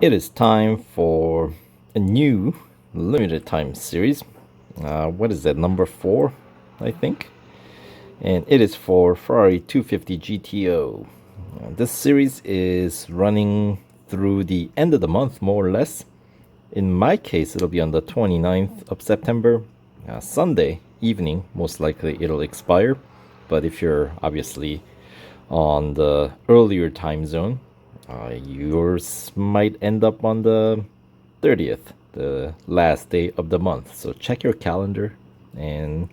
It is time for a new limited time series. What is that, number 4, I think? And it is for Ferrari 250 GTO. This series is running through the end of the month, more or less. In my case, it'll be on the 29th of September, Sunday evening. Most likely it'll expire. But if you're obviously on the earlier time zone, yours might end up on the 30th, the last day of the month. So check your calendar and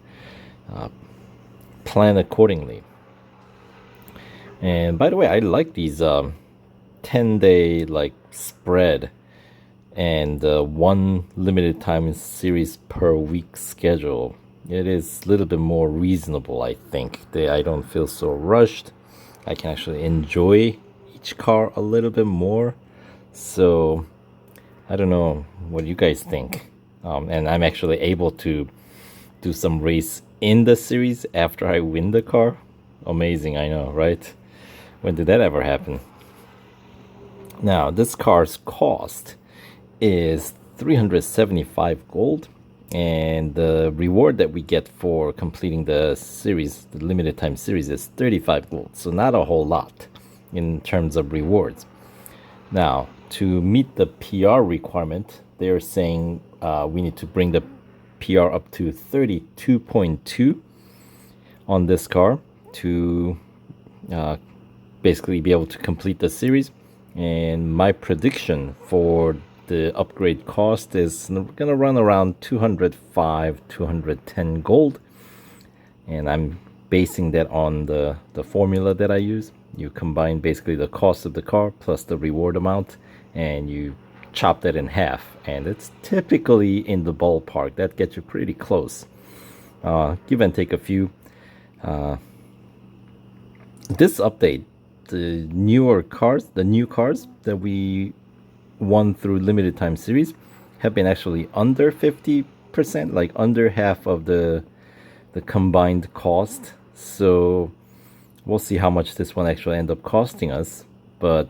plan accordingly. And by the way, I like these 10-day like spread and one limited time series per week schedule. It is a little bit more reasonable, I think. I don't feel so rushed. I can actually enjoy each car a little bit more. So I don't know what you guys think. And I'm actually able to do some race in the series after I win the car. Amazing, I know, right? When did that ever happen? Now, this car's cost is 375 gold, and the reward that we get for completing the series, the limited time series, is 35 gold. So not a whole lot in terms of rewards. Now, to meet the PR requirement, they're saying we need to bring the PR up to 32.2 on this car to basically be able to complete the series. And my prediction for the upgrade cost is gonna run around 205, 210 gold. And I'm basing that on the formula that I use. You combine basically the cost of the car plus the reward amount, and you chop that in half, and it's typically in the ballpark. That gets you pretty close. Give and take a few. This update, the new cars that we won through limited time series have been actually under 50%, like under half of the combined cost. So we'll see how much this one actually end up costing us. But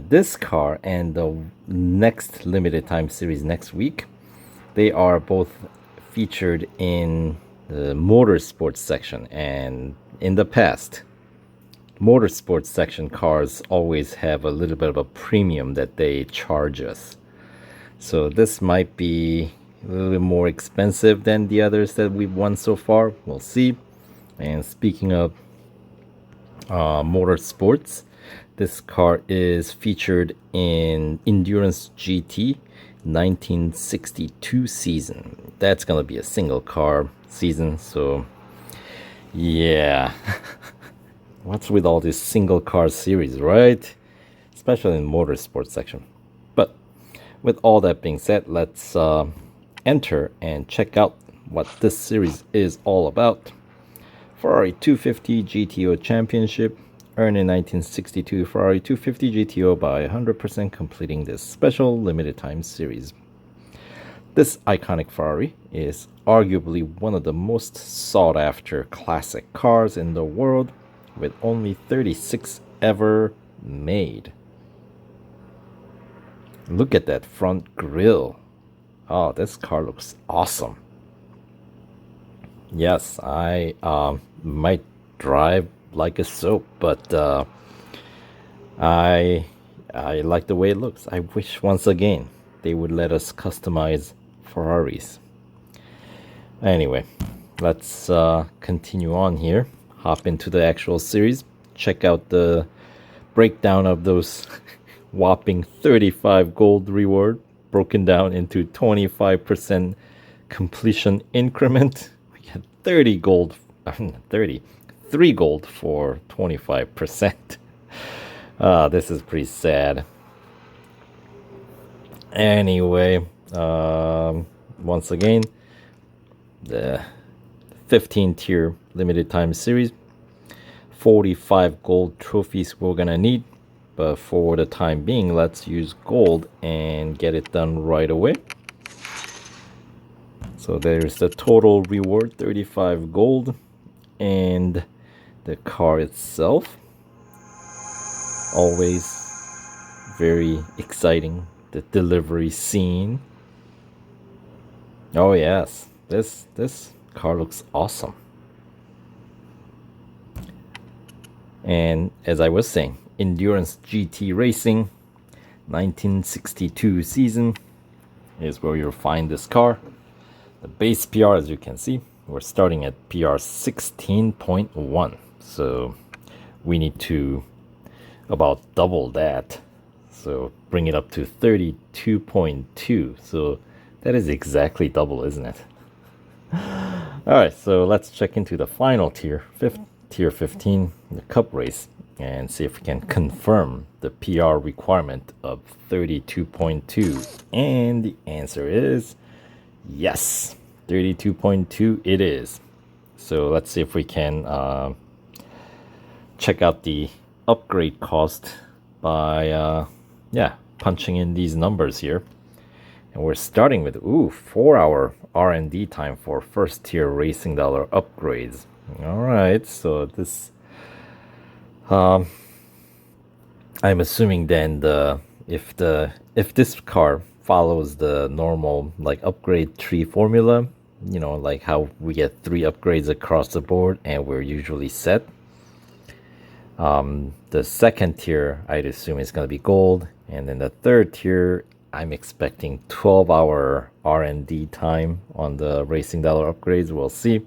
this car and the next limited time series next week, they are both featured in the motorsports section. And in the past, motorsports section cars always have a little bit of a premium that they charge us. So this might be a little bit more expensive than the others that we've won so far. We'll see. And speaking of motorsports, this car is featured in Endurance GT 1962 season. That's gonna be a single car season, so yeah. What's with all these single car series, right? Especially in motorsports section. But with all that being said, let's enter and check out what this series is all about. Ferrari 250 GTO Championship. Earned in 1962 Ferrari 250 GTO by 100% completing this special limited time series. This iconic Ferrari is arguably one of the most sought after classic cars in the world, with only 36 ever made. Look at that front grille. Oh, this car looks awesome. Yes, I might drive like a soap, but I like the way it looks. I wish once again they would let us customize Ferraris. Anyway, let's continue on here. Hop into the actual series. Check out the breakdown of those whopping 35 gold reward broken down into 25% completion increment. We get 30 gold, 3 gold for 25%. This is pretty sad. Anyway, once again, the 15 tier limited time series, 45 gold trophies we're gonna need, but for the time being, let's use gold and get it done right away. So there's the total reward, 35 gold, and the car itself, always very exciting. The delivery scene. Oh yes, this car looks awesome. And as I was saying, Endurance GT Racing 1962 season is where you'll find this car. The base PR, as you can see, we're starting at PR 16.1. So we need to about double that. So bring it up to 32.2. So that is exactly double, isn't it? Alright, so let's check into the final tier, tier 15, the cup race, and see if we can confirm the PR requirement of 32.2. And the answer is yes, 32.2 it is. So let's see if we can check out the upgrade cost by punching in these numbers here. And we're starting with 4-hour R&D time for first tier racing dollar upgrades. All right, so this I'm assuming then if this car follows the normal like upgrade tree formula, you know, like how we get 3 upgrades across the board and we're usually set. The second tier I'd assume is going to be gold, and then the third tier I'm expecting 12-hour R&D time on the racing dollar upgrades. We'll see.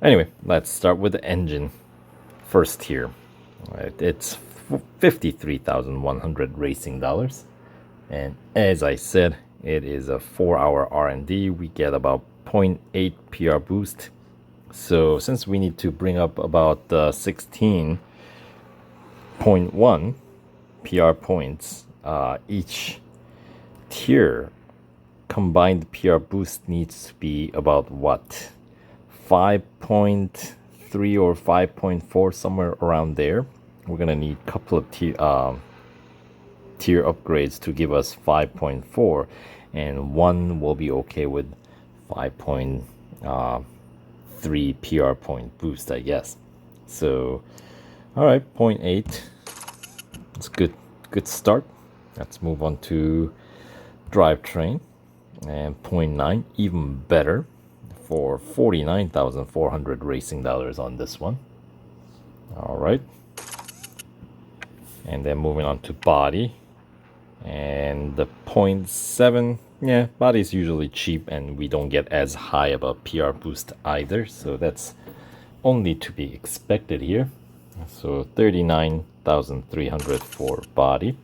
Anyway, let's start with the engine. First tier. Right, it's 53,100 racing dollars. And as I said, it is a 4-hour R&D. We get about 0.8 PR boost. So since we need to bring up about 16.1 PR points, each tier combined PR boost needs to be about what, 5.3 or 5.4, somewhere around there. We're gonna need a couple of tier upgrades to give us 5.4, and one will be okay with 5.3 PR point boost, I guess. So all right, 0.8, it's good start. Let's move on to Drivetrain, and 0.9, even better, for 49,400 racing dollars on this one. All right, and then moving on to body, and the 0.7. Yeah, body is usually cheap and we don't get as high of a PR boost either, so that's only to be expected here. So 39,300 for body.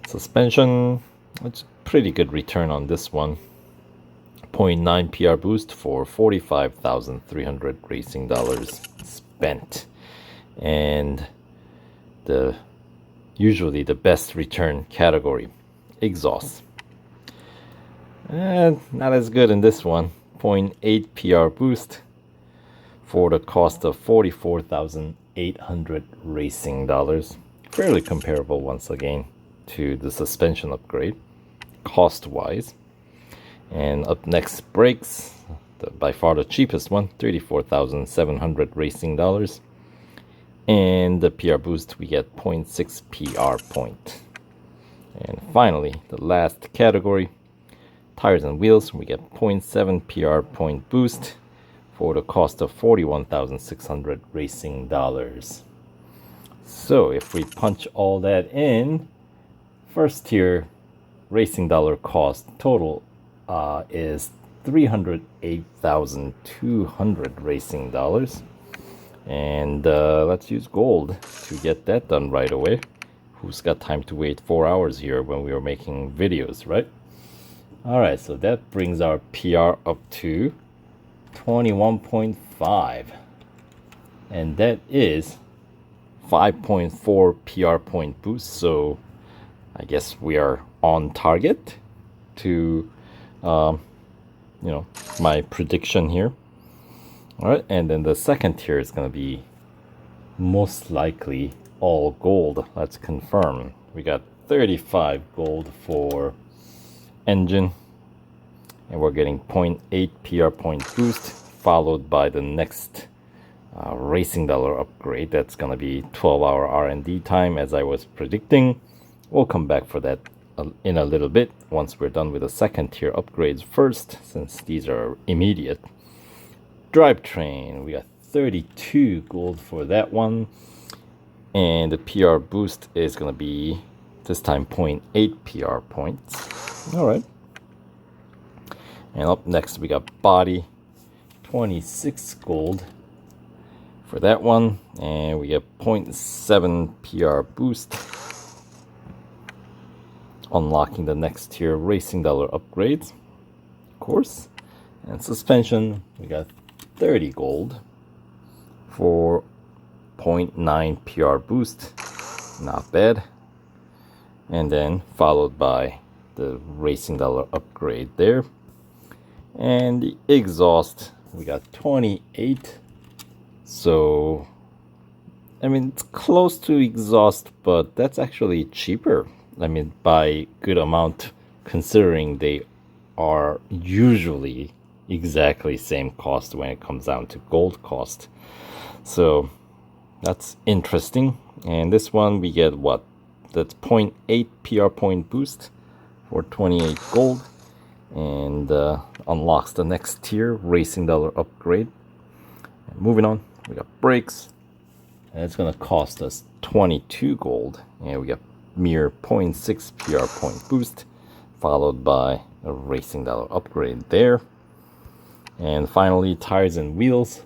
Suspension, it's pretty good return on this one. 0.9 PR boost for 45,300 racing dollars spent. And usually the best return category, exhaust. And not as good in this one. 0.8 PR boost for the cost of 44,800 racing dollars. Fairly comparable once again to the suspension upgrade cost wise. And up next, brakes, by far the cheapest one, 34,700 racing dollars. And the PR boost, we get 0.6 PR point. And finally, the last category, tires and wheels, we get 0.7 PR point boost for the cost of 41,600 racing dollars. So if we punch all that in, first tier racing dollar cost total is 308,200 racing dollars. And let's use gold to get that done right away. Who's got time to wait 4 hours here when we were making videos, right? All right, so that brings our PR up to 21.5, and that is 5.4 PR point boost. So I guess we are on target to my prediction here. All right, and then the second tier is going to be most likely all gold. Let's confirm. We got 35 gold for engine, and we're getting 0.8 PR point boost, followed by the next racing dollar upgrade. That's going to be 12-hour R&D time, as I was predicting. We'll come back for that in a little bit once we're done with the second tier upgrades first, since these are immediate. Drivetrain, we got 32 gold for that one, and the PR boost is gonna be this time 0.8 PR points. All right. And up next we got body, 26 gold for that one, and we get 0.7 PR boost, unlocking the next tier racing dollar upgrades, of course. And suspension, we got 30 gold for 0.9 PR boost, not bad. And then followed by the racing dollar upgrade there. And the exhaust, we got 28. So, I mean, it's close to exhaust, but that's actually cheaper. I mean, by good amount, considering they are usually exactly same cost when it comes down to gold cost. So, that's interesting. And this one, we get what? That's 0.8 PR point boost for 28 gold. And unlocks the next tier racing dollar upgrade. And moving on, we got brakes, and it's gonna cost us 22 gold, and we got mere 0.6 PR point boost, followed by a racing dollar upgrade there. And finally, tires and wheels,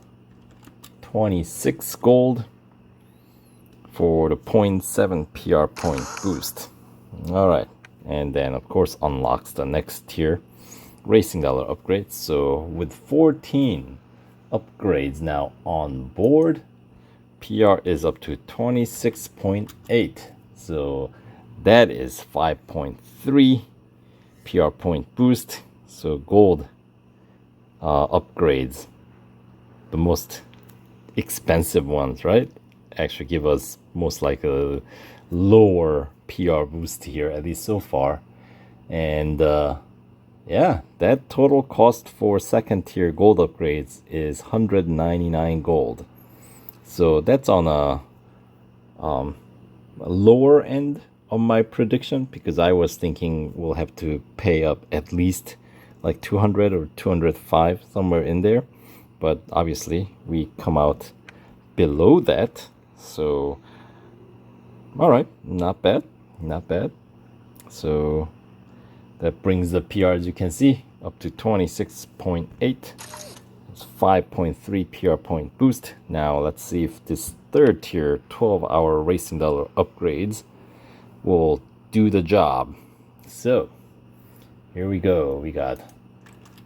26 gold for the 0.7 PR point boost. All right, and then of course unlocks the next tier racing dollar upgrades. So with 14 upgrades now on board, PR is up to 26.8. So that is 5.3 PR point boost. So gold upgrades, the most expensive ones, right, actually give us most like a lower PR boost here, at least so far. And yeah, that total cost for second tier gold upgrades is 199 gold. So that's on a lower end of my prediction, because I was thinking we'll have to pay up at least like 200 or 205, somewhere in there. But obviously we come out below that. So, all right, not bad, not bad. So that brings the PR, as you can see, up to 26.8. It's 5.3 PR point boost. Now let's see if this third tier 12-hour racing dollar upgrades will do the job. So here we go. We got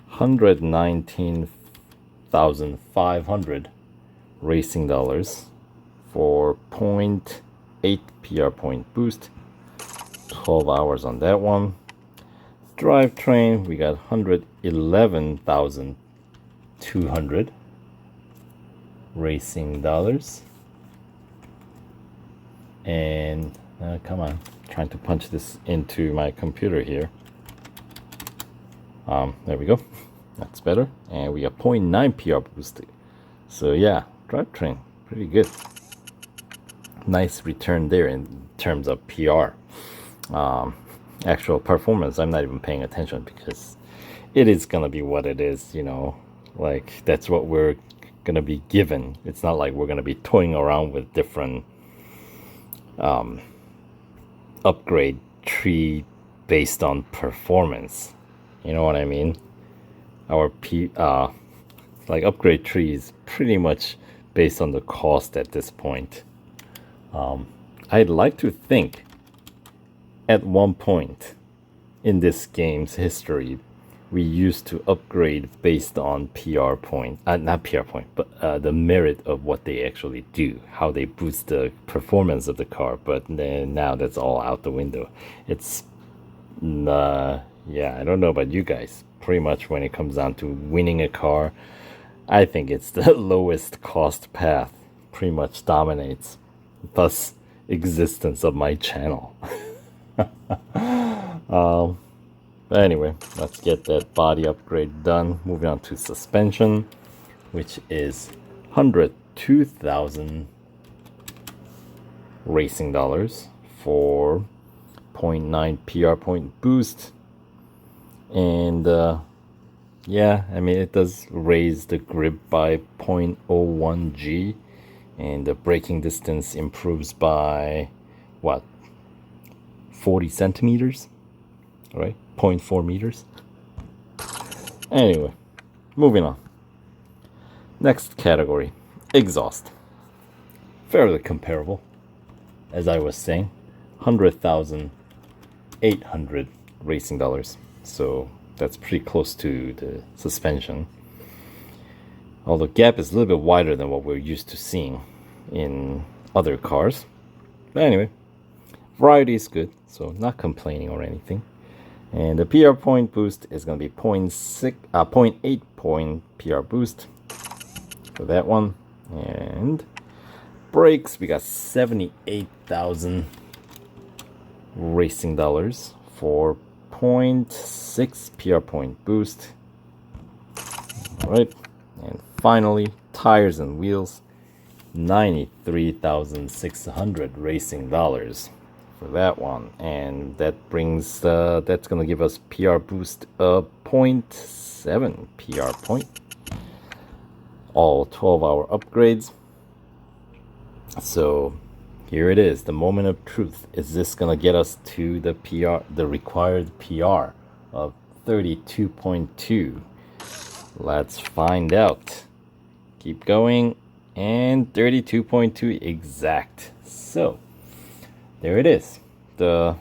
119,500 racing dollars for 0.8 PR point boost. 12 hours on that one. Drivetrain, we got 111,200 racing dollars. And come on, trying to punch this into my computer here. There we go, that's better. And we got 0.9 PR boost. So yeah, drivetrain, pretty good. Nice return there in terms of PR. Actual performance, I'm not even paying attention, because it is gonna be what it is, you know, like that's what we're gonna be given. It's not like we're gonna be toying around with different upgrade tree based on performance, you know what I mean? Our like upgrade tree is pretty much based on the cost at this point. I'd like to think at one point in this game's history, we used to upgrade based on PR point, not PR point, but the merit of what they actually do, how they boost the performance of the car. But then now that's all out the window. It's, yeah, I don't know about you guys. Pretty much when it comes down to winning a car, I think it's the lowest cost path pretty much dominates, thus existence of my channel. But anyway, let's get that body upgrade done. Moving on to suspension, which is 102,000 racing dollars for 0.9 PR point boost. And yeah, I mean, it does raise the grip by 0.01 G, and the braking distance improves by what, 40 centimeters, right? 0.4 meters. Anyway, moving on. Next category, exhaust. Fairly comparable, as I was saying, 100,800 racing dollars. So that's pretty close to the suspension. Although gap is a little bit wider than what we're used to seeing in other cars. But anyway, variety is good, so not complaining or anything. And the PR point boost is going to be 0.8 point PR boost for that one. And brakes, we got 78,000 racing dollars for 0.6 PR point boost. All right, and finally, tires and wheels, 93,600 racing dollars for that one, and that brings that's gonna give us PR boost of 0.7 PR point. All 12-hour upgrades. So here it is, the moment of truth. Is this gonna get us to the PR, the required PR of 32.2? Let's find out. Keep going, and 32.2 exact. So there it is. The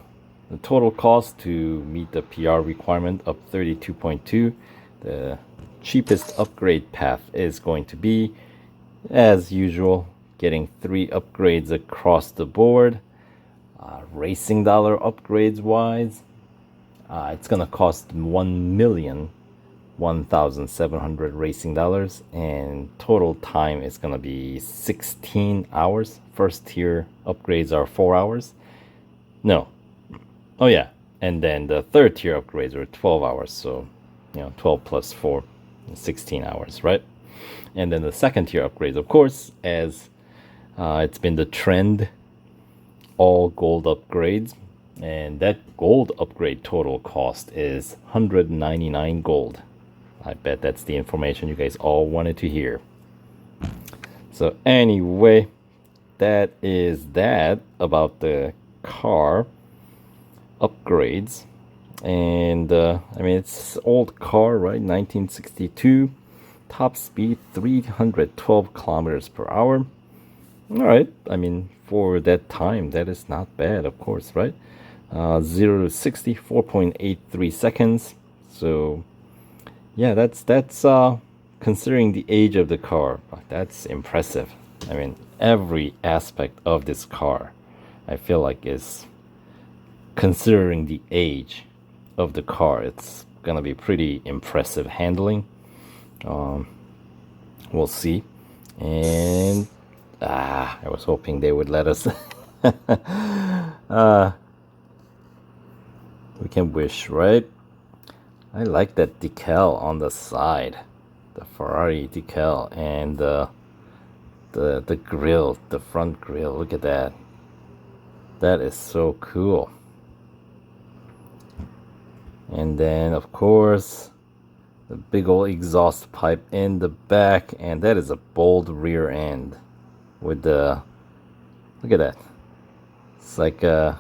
total cost to meet the PR requirement of 32.2. The cheapest upgrade path is going to be, as usual, getting 3 upgrades across the board. Racing dollar upgrades wise, it's gonna cost 1,001,700 racing dollars, and total time is gonna be 16 hours. First tier upgrades are 4 hours. No, oh yeah, and then the third tier upgrades are 12 hours. So 12 plus 4, 16 hours, right? And then the second tier upgrades, of course, as it's been the trend, all gold upgrades, and that gold upgrade total cost is 199 gold. I bet that's the information you guys all wanted to hear. So anyway, that is that about the car upgrades. And I mean, it's old car, right? 1962, top speed 312 kilometers per hour. All right, I mean, for that time, that is not bad, of course, right? 0 to 60, 4.83 seconds. So yeah, that's considering the age of the car, that's impressive. I mean, every aspect of this car, I feel like, is, considering the age of the car, it's gonna be pretty impressive handling. We'll see. And I was hoping they would let us we can wish, right? I like that decal on the side, the Ferrari decal, and the grill, the front grill. Look at that. That is so cool. And then, of course, the big old exhaust pipe in the back, and that is a bold rear end with the, look at that. It's like a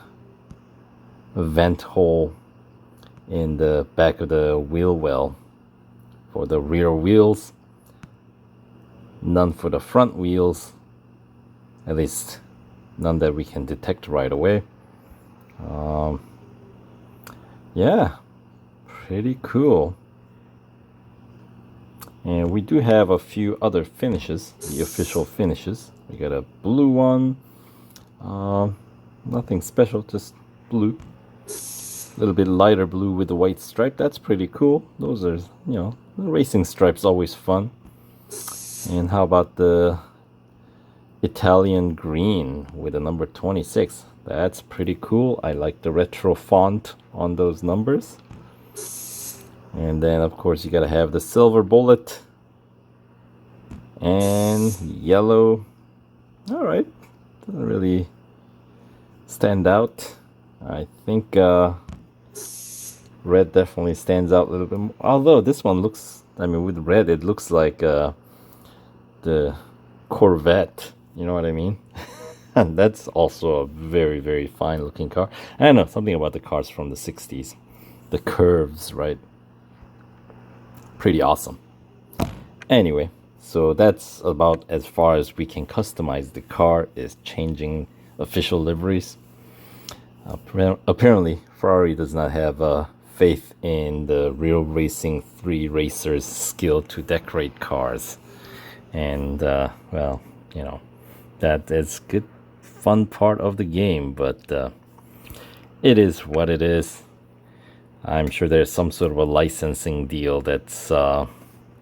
vent hole in the back of the wheel well for the rear wheels. None for the front wheels, at least none that we can detect right away. Yeah, pretty cool. And we do have a few other finishes, the official finishes. We got a blue one, nothing special, just blue. A little bit lighter blue with the white stripe. That's pretty cool. Those are, the racing stripes, always fun. And how about the Italian green with the number 26? That's pretty cool. I like the retro font on those numbers. And then, of course, you gotta have the silver bullet and yellow. All right, doesn't really stand out. I think red definitely stands out a little bit more. Although this one looks, I mean, with red, it looks like the Corvette. You know what I mean? And that's also a very, very fine looking car. I don't know, something about the cars from the 60s. The curves, right? Pretty awesome. Anyway, so that's about as far as we can customize the car, is changing official liveries. Apparently, Ferrari does not have faith in the Real Racing 3 racers' skill to decorate cars. And, well, you know, that is good, fun part of the game, but it is what it is. I'm sure there's some sort of a licensing deal that's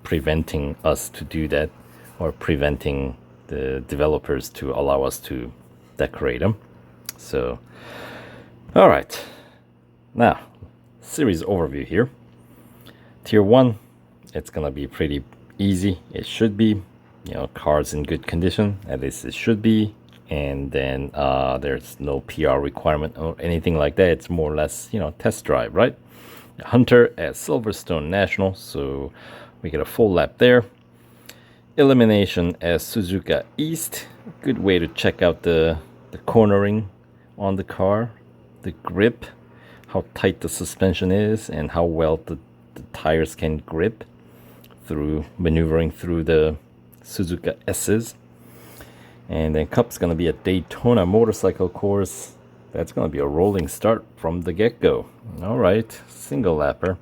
preventing us to do that, or preventing the developers to allow us to decorate them. So, all right. Now, series overview here. Tier 1, it's gonna be pretty easy. It should be, you know, cars in good condition, at least it should be. And then there's no PR requirement or anything like that. It's more or less, you know, test drive, right? Hunter at Silverstone National, so we get a full lap there. Elimination at Suzuka East. Good way to check out the cornering on the car, the grip, how tight the suspension is, and how well the tires can grip through maneuvering through the Suzuka S's. And then Cup's gonna be a Daytona motorcycle course. That's gonna be a rolling start from the get-go. All right, single lapper.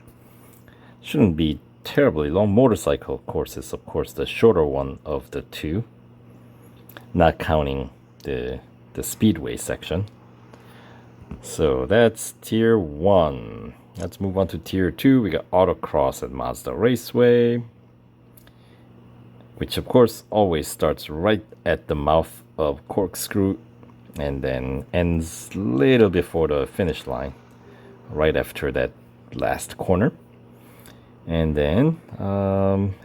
Shouldn't be terribly long. Motorcycle courses, of course, the shorter one of the two, not counting the speedway section. So that's tier 1. Let's move on to tier 2. We got autocross at Mazda Raceway, which of course always starts right at the mouth of Corkscrew and then ends a little before the finish line, right after that last corner. And then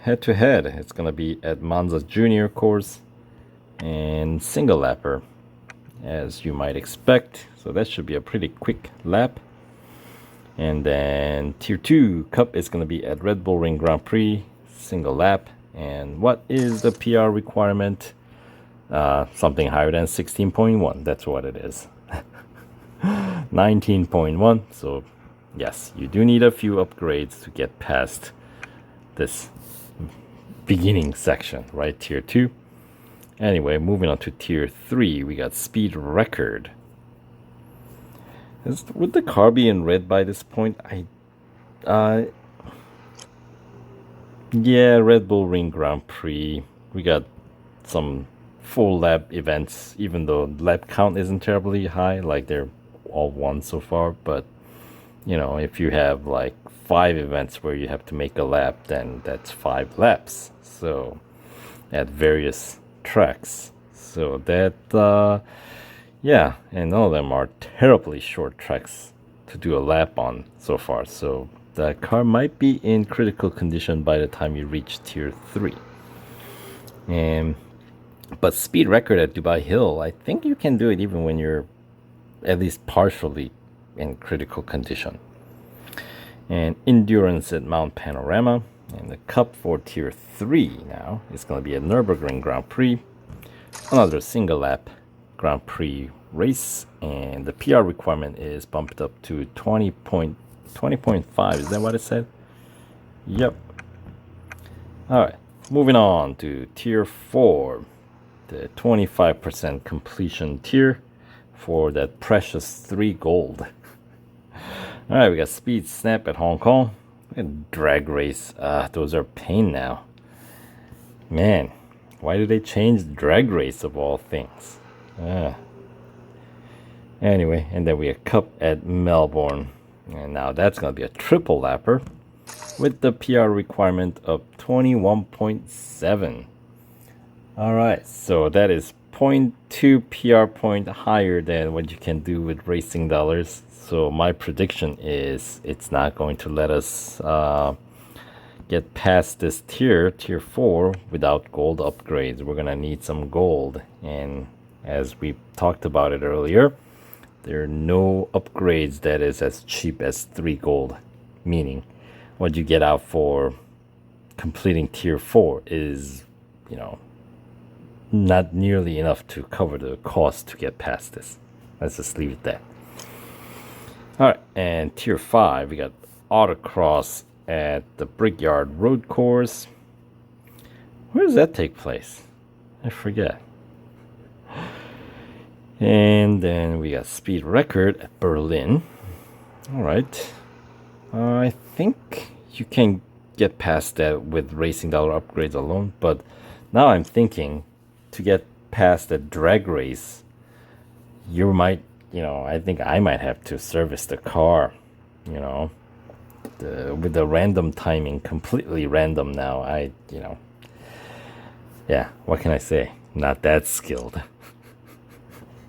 head to head, it's gonna be at Monza Junior course and single lapper, as you might expect. So that should be a pretty quick lap. And then tier 2 Cup is gonna be at Red Bull Ring Grand Prix, single lap. And what is the PR requirement? Something higher than 16.1. That's what it is. 19.1. So yes, you do need a few upgrades to get past this beginning section, right? Tier 2. Anyway, moving on to tier 3, we got speed record. Would the car be in red by this point? Yeah, Red Bull Ring Grand Prix. We got some full lap events, even though lap count isn't terribly high, like they're all won so far. But, you know, if you have like 5 events where you have to make a lap, then that's 5 laps. So, at various tracks. So that, yeah, and all of them are terribly short tracks to do a lap on so far. So, the car might be in critical condition by the time you reach tier 3. But speed record at Dubai Hill, I think you can do it even when you're at least partially in critical condition. And endurance at Mount Panorama. And the Cup for tier 3 now is going to be at Nürburgring Grand Prix. Another single lap Grand Prix race. And the PR requirement is bumped up to 20.5. Is that what it said? Yep. Alright, moving on to tier 4. The 25% completion tier for that precious 3 gold. Alright, we got Speed Snap at Hong Kong. And drag race. Those are pain now. Man, why did they change drag race of all things? Anyway, and then we have Cup at Melbourne. And now that's going to be a triple lapper with the PR requirement of 21.7. Alright, so that is 0.2 PR point higher than what you can do with racing dollars. So my prediction is it's not going to let us get past this tier 4, without gold upgrades. We're going to need some gold. And as we talked about it earlier, There are no upgrades that is as cheap as 3 gold. Meaning, what you get out for completing tier 4 is, not nearly enough to cover the cost to get past this. Let's just leave it there. Alright, and tier 5, we got autocross at the Brickyard Road Course. Where does that take place? I forget. And then we got speed record at Berlin. Alright. I think you can get past that with racing dollar upgrades alone, but now I'm thinking to get past the drag race, you might, I think I might have to service the car, with the random timing, completely random now. Yeah, what can I say? Not that skilled.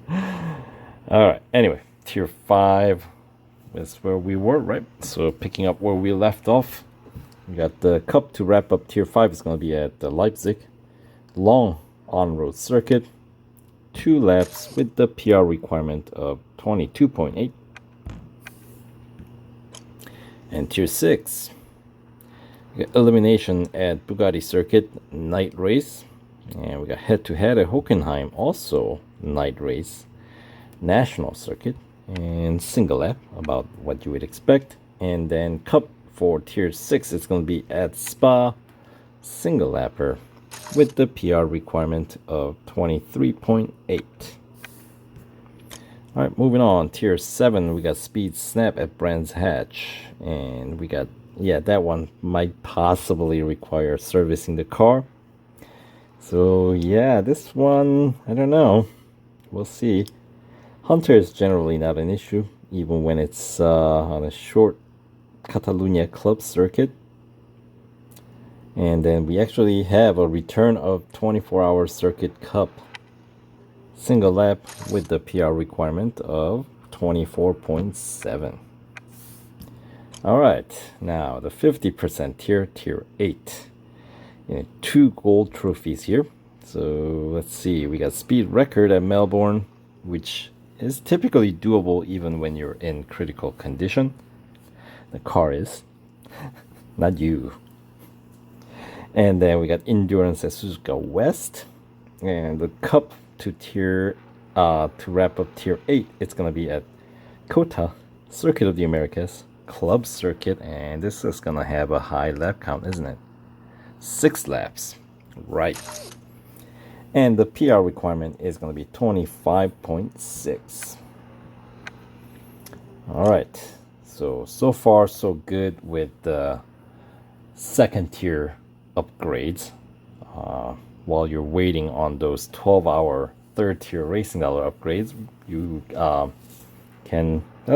Alright, anyway, tier 5 is where we were, right? So picking up where we left off, we got the cup to wrap up tier 5 is going to be at Leipzig. Long on-road circuit, 2 laps with the PR requirement of 22.8. And tier 6, we got elimination at Bugatti circuit, night race. And we got head-to-head at Hockenheim, also night race, national circuit, and single lap, about what you would expect. And then cup for tier 6 is going to be at Spa, single lapper, with the PR requirement of 23.8. Alright, moving on. Tier 7, we got Speed Snap at Brands Hatch. And we got, that one might possibly require servicing the car. So, this one, I don't know. We'll see. Hunter is generally not an issue, even when it's on a short Catalunya Club circuit. And then we actually have a return of 24-hour circuit cup. Single lap with the PR requirement of 24.7. Alright, now the 50% tier, tier 8. 2 gold trophies here. So let's see, we got speed record at Melbourne, which is typically doable even when you're in critical condition. The car is, not you. And then we got endurance at Suzuka West, and the cup to wrap up tier 8. It's gonna be at Kota Circuit of the Americas Club Circuit, and this is gonna have a high lap count, isn't it? 6 laps, right? And the PR requirement is gonna be 25.6. All right. So far so good with the second tier upgrades. While you're waiting on those 12-hour third tier racing dollar upgrades, that'll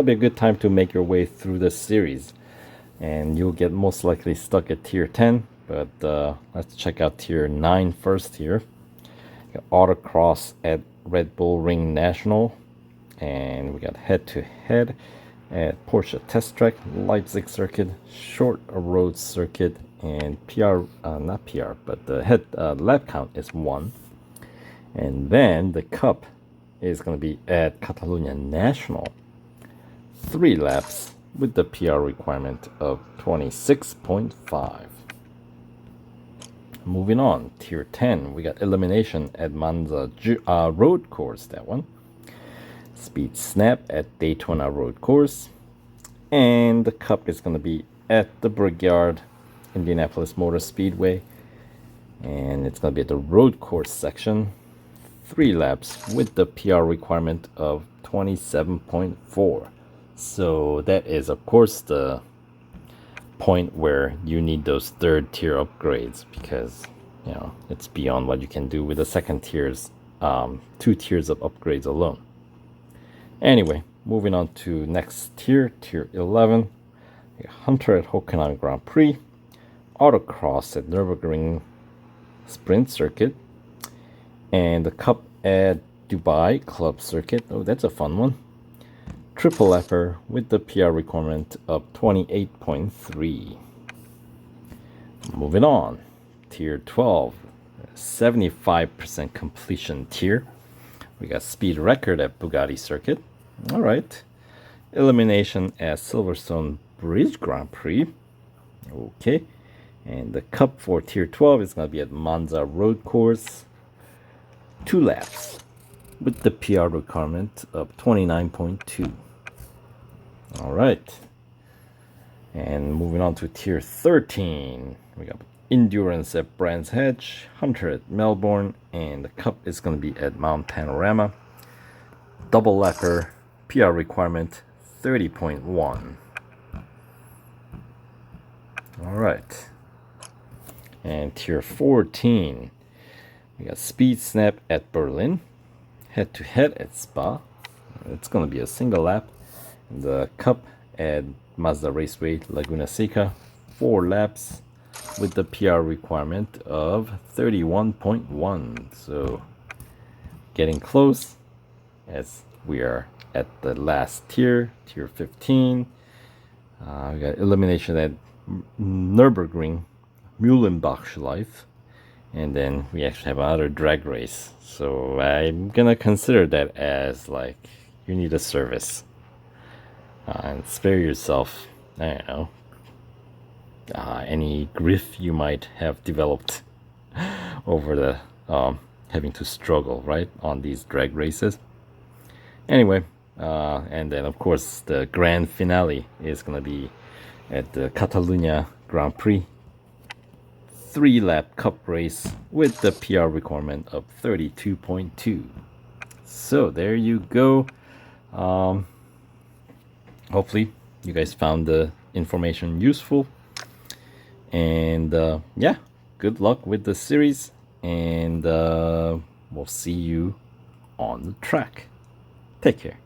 be a good time to make your way through the series, and you'll get most likely stuck at tier 10. But let's check out tier 9 first here. Got autocross at Red Bull Ring National, and we got head-to-head at Porsche Test Track, Leipzig Circuit, Short Road Circuit, and not PR, but the lap count is 1. And then the cup is going to be at Catalunya National, 3 laps with the PR requirement of 26.5. Moving on, tier 10, we got elimination at Monza Road Course, that one. Speed Snap at Daytona Road Course. And the cup is going to be at the Brickyard Indianapolis Motor Speedway. And it's going to be at the road course section. 3 laps with the PR requirement of 27.4. So that is, of course, the point where you need those third tier upgrades, because it's beyond what you can do with the second tiers, 2 tiers of upgrades alone. Anyway, moving on to next tier, tier 11. Hunter at Hockenheim Grand Prix, autocross at Nürburgring Sprint Circuit, and the cup at Dubai Club Circuit. Oh, that's a fun one. Triple lapper with the PR requirement of 28.3. Moving on, tier 12, 75% completion tier. We got speed record at Bugatti Circuit, All right. Elimination at Silverstone Bridge Grand Prix. Okay. And the cup for Tier 12 is going to be at Monza Road Course. 2 laps with the PR requirement of 29.2. All right. And moving on to Tier 13. We got Endurance at Brands Hatch, Hunter at Melbourne, and the cup is going to be at Mount Panorama. Double lapper, PR requirement 30.1. All right. And Tier 14, we got Speed Snap at Berlin, Head to Head at Spa. It's going to be a single lap. The cup at Mazda Raceway Laguna Seca, 4 laps with the PR requirement of 31.1. So getting close as we are at the last tier, Tier 15. We got elimination at Nürburgring Mühlenbachschleife, and then we actually have another drag race. So I'm gonna consider that as like you need a service and spare yourself, I don't know, any grief you might have developed over the having to struggle right on these drag races. Anyway, and then of course the grand finale is gonna be at the Catalunya Grand Prix, 3-lap cup race with the PR requirement of 32.2. So there you go. Hopefully you guys found the information useful, and yeah, good luck with the series, and we'll see you on the track. Take care.